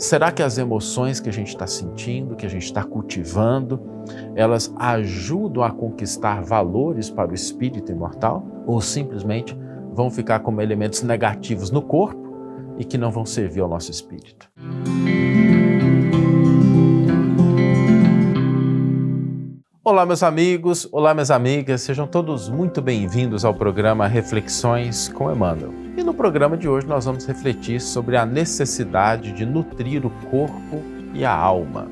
Será que as emoções que a gente está sentindo, que a gente está cultivando, elas ajudam a conquistar valores para o espírito imortal? Ou simplesmente vão ficar como elementos negativos no corpo e que não vão servir ao nosso espírito? Olá, meus amigos, olá, minhas amigas, sejam todos muito bem-vindos ao programa Reflexões com Emmanuel. E no programa de hoje nós vamos refletir sobre a necessidade de nutrir o corpo e a alma.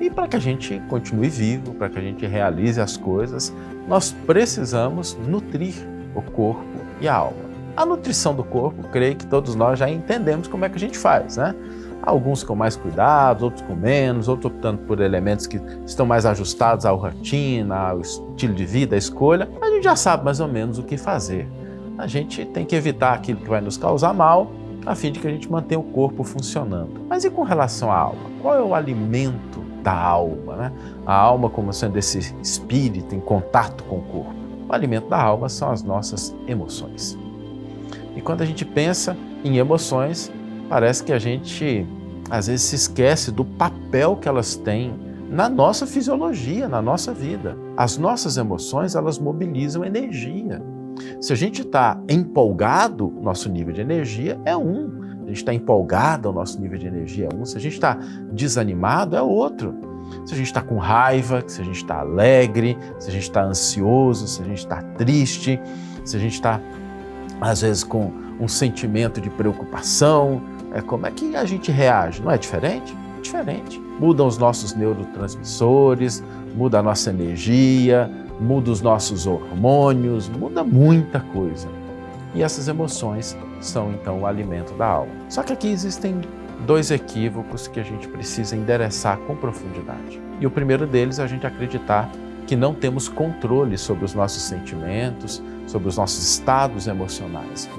E para que a gente continue vivo, para que a gente realize as coisas, nós precisamos nutrir o corpo e a alma. A nutrição do corpo, creio que todos nós já entendemos como é que a gente faz, né? Alguns com mais cuidado, outros com menos, outros optando por elementos que estão mais ajustados à rotina, ao estilo de vida, à escolha. A gente já sabe mais ou menos o que fazer. A gente tem que evitar aquilo que vai nos causar mal, a fim de que a gente mantenha o corpo funcionando. Mas e com relação à alma? Qual é o alimento da alma, né? A alma como sendo esse espírito em contato com o corpo. O alimento da alma são as nossas emoções. E quando a gente pensa em emoções, parece que a gente, às vezes, se esquece do papel que elas têm na nossa fisiologia, na nossa vida. As nossas emoções, elas mobilizam energia. Se a gente está empolgado, nosso nível de energia é um. Se a gente está empolgado, o nosso nível de energia é um. Se a gente está desanimado, é outro. Se a gente está com raiva, se a gente está alegre, se a gente está ansioso, se a gente está triste, se a gente está, às vezes, com um sentimento de preocupação, como é que a gente reage? Não é diferente? É diferente. Mudam os nossos neurotransmissores, muda a nossa energia, muda os nossos hormônios, muda muita coisa. E essas emoções são então o alimento da alma. Só que aqui existem dois equívocos que a gente precisa endereçar com profundidade. E o primeiro deles é a gente acreditar que não temos controle sobre os nossos sentimentos, sobre os nossos estados emocionais.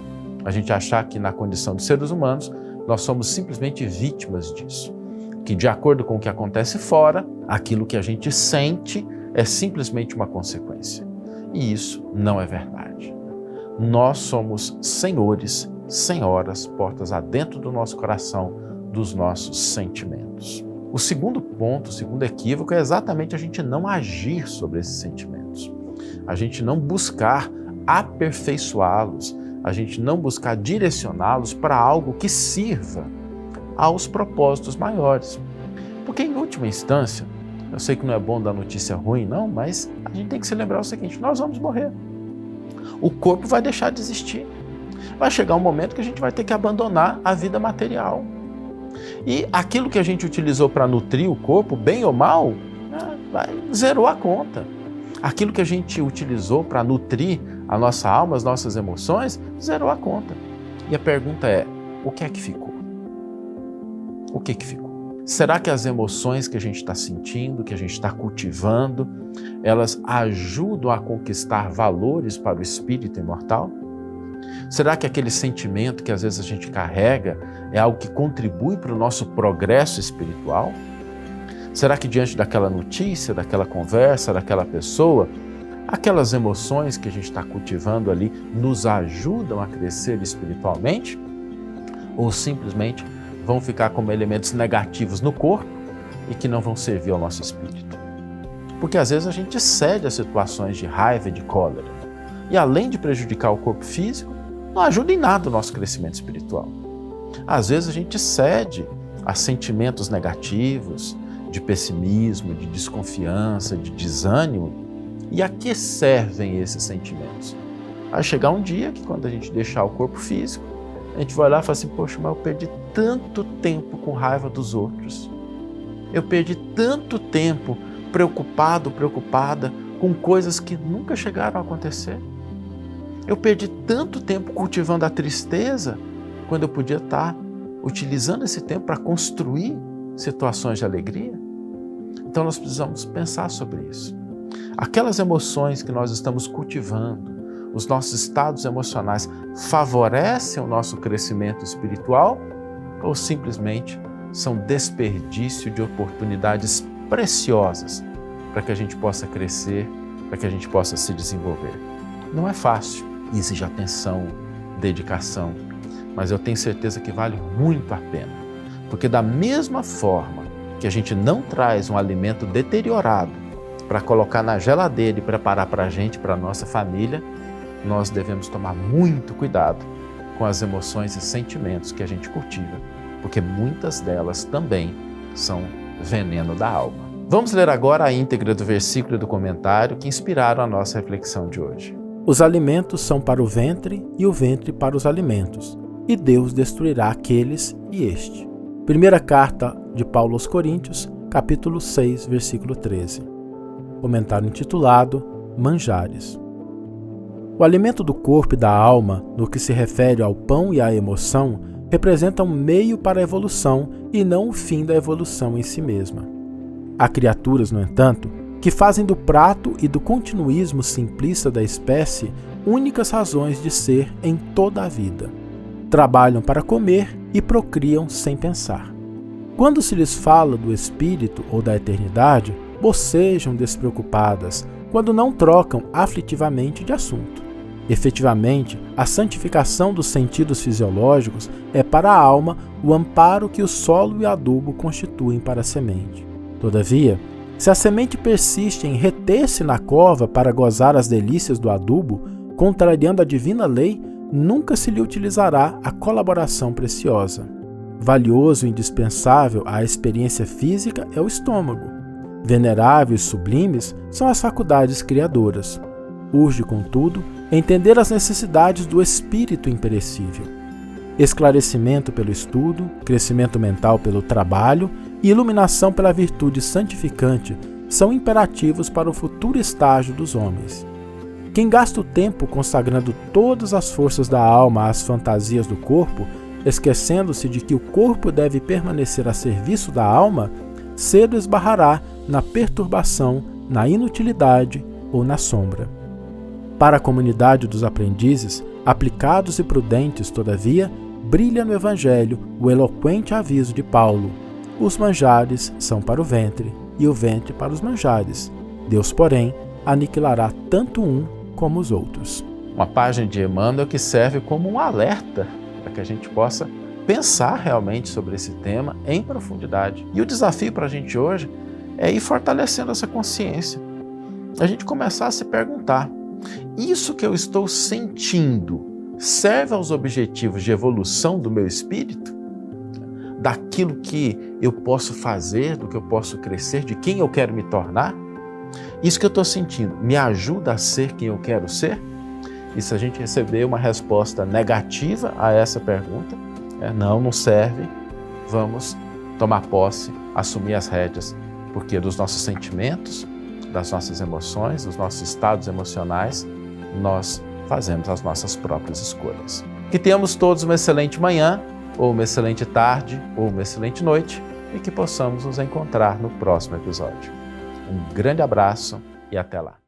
A gente achar que na condição de seres humanos nós somos simplesmente vítimas disso. Que de acordo com o que acontece fora, aquilo que a gente sente é simplesmente uma consequência. E isso não é verdade. Nós somos senhores, senhoras, portas adentro do nosso coração, dos nossos sentimentos. O segundo ponto, o segundo equívoco é exatamente a gente não agir sobre esses sentimentos. A gente não buscar aperfeiçoá-los, a gente não buscar direcioná-los para algo que sirva aos propósitos maiores. Porque, em última instância, eu sei que não é bom dar notícia ruim, não, mas a gente tem que se lembrar o seguinte: nós vamos morrer. O corpo vai deixar de existir. Vai chegar um momento que a gente vai ter que abandonar a vida material. E aquilo que a gente utilizou para nutrir o corpo, bem ou mal, zerou a conta. Aquilo que a gente utilizou para nutrir a nossa alma, as nossas emoções, zerou a conta. E a pergunta é: o que é que ficou? O que ficou? Será que as emoções que a gente está sentindo, que a gente está cultivando, elas ajudam a conquistar valores para o espírito imortal? Será que aquele sentimento que às vezes a gente carrega é algo que contribui para o nosso progresso espiritual? Será que diante daquela notícia, daquela conversa, daquela pessoa, aquelas emoções que a gente está cultivando ali nos ajudam a crescer espiritualmente? Ou simplesmente vão ficar como elementos negativos no corpo e que não vão servir ao nosso espírito? Porque às vezes a gente cede a situações de raiva e de cólera. E além de prejudicar o corpo físico, não ajuda em nada o nosso crescimento espiritual. Às vezes a gente cede a sentimentos negativos, de pessimismo, de desconfiança, de desânimo. E a que servem esses sentimentos? Vai chegar um dia que, quando a gente deixar o corpo físico, a gente vai olhar e falar assim: poxa, mas eu perdi tanto tempo com raiva dos outros. Eu perdi tanto tempo preocupado, preocupada com coisas que nunca chegaram a acontecer. Eu perdi tanto tempo cultivando a tristeza, quando eu podia estar utilizando esse tempo para construir situações de alegria. Então nós precisamos pensar sobre isso. Aquelas emoções que nós estamos cultivando, os nossos estados emocionais, favorecem o nosso crescimento espiritual ou simplesmente são desperdício de oportunidades preciosas para que a gente possa crescer, para que a gente possa se desenvolver? Não é fácil, exige atenção, dedicação, mas eu tenho certeza que vale muito a pena. Porque da mesma forma que a gente não traz um alimento deteriorado para colocar na geladeira e preparar para a gente, para a nossa família, nós devemos tomar muito cuidado com as emoções e sentimentos que a gente cultiva, porque muitas delas também são veneno da alma. Vamos ler agora a íntegra do versículo e do comentário que inspiraram a nossa reflexão de hoje. Os alimentos são para o ventre e o ventre para os alimentos, e Deus destruirá aqueles e este. Primeira carta de Paulo aos Coríntios, capítulo 6, versículo 13. Comentário intitulado Manjares. O alimento do corpo e da alma, no que se refere ao pão e à emoção, representa um meio para a evolução e não o fim da evolução em si mesma. Há criaturas, no entanto, que fazem do prato e do continuismo simplista da espécie únicas razões de ser em toda a vida. Trabalham para comer e procriam sem pensar. Quando se lhes fala do espírito ou da eternidade, bocejam despreocupadas, quando não trocam aflitivamente de assunto. Efetivamente, a santificação dos sentidos fisiológicos é para a alma o amparo que o solo e o adubo constituem para a semente. Todavia, se a semente persiste em reter-se na cova para gozar as delícias do adubo, contrariando a divina lei, nunca se lhe utilizará a colaboração preciosa. Valioso e indispensável à experiência física é o estômago. Veneráveis e sublimes são as faculdades criadoras. Urge, contudo, entender as necessidades do espírito imperecível. Esclarecimento pelo estudo, crescimento mental pelo trabalho e iluminação pela virtude santificante são imperativos para o futuro estágio dos homens. Quem gasta o tempo consagrando todas as forças da alma às fantasias do corpo, esquecendo-se de que o corpo deve permanecer a serviço da alma, cedo esbarrará na perturbação, na inutilidade ou na sombra. Para a comunidade dos aprendizes, aplicados e prudentes, todavia, brilha no Evangelho o eloquente aviso de Paulo: os manjares são para o ventre e o ventre para os manjares. Deus, porém, aniquilará tanto um como os outros. Uma página de Emmanuel que serve como um alerta para que a gente possa pensar realmente sobre esse tema em profundidade. E o desafio para a gente hoje é ir fortalecendo essa consciência. A gente começar a se perguntar: isso que eu estou sentindo serve aos objetivos de evolução do meu espírito? Daquilo que eu posso fazer, do que eu posso crescer, de quem eu quero me tornar? Isso que eu estou sentindo me ajuda a ser quem eu quero ser? E se a gente receber uma resposta negativa a essa pergunta, não serve, vamos tomar posse, assumir as rédeas, porque dos nossos sentimentos, das nossas emoções, dos nossos estados emocionais, nós fazemos as nossas próprias escolhas. Que tenhamos todos uma excelente manhã, ou uma excelente tarde, ou uma excelente noite, e que possamos nos encontrar no próximo episódio. Um grande abraço e até lá.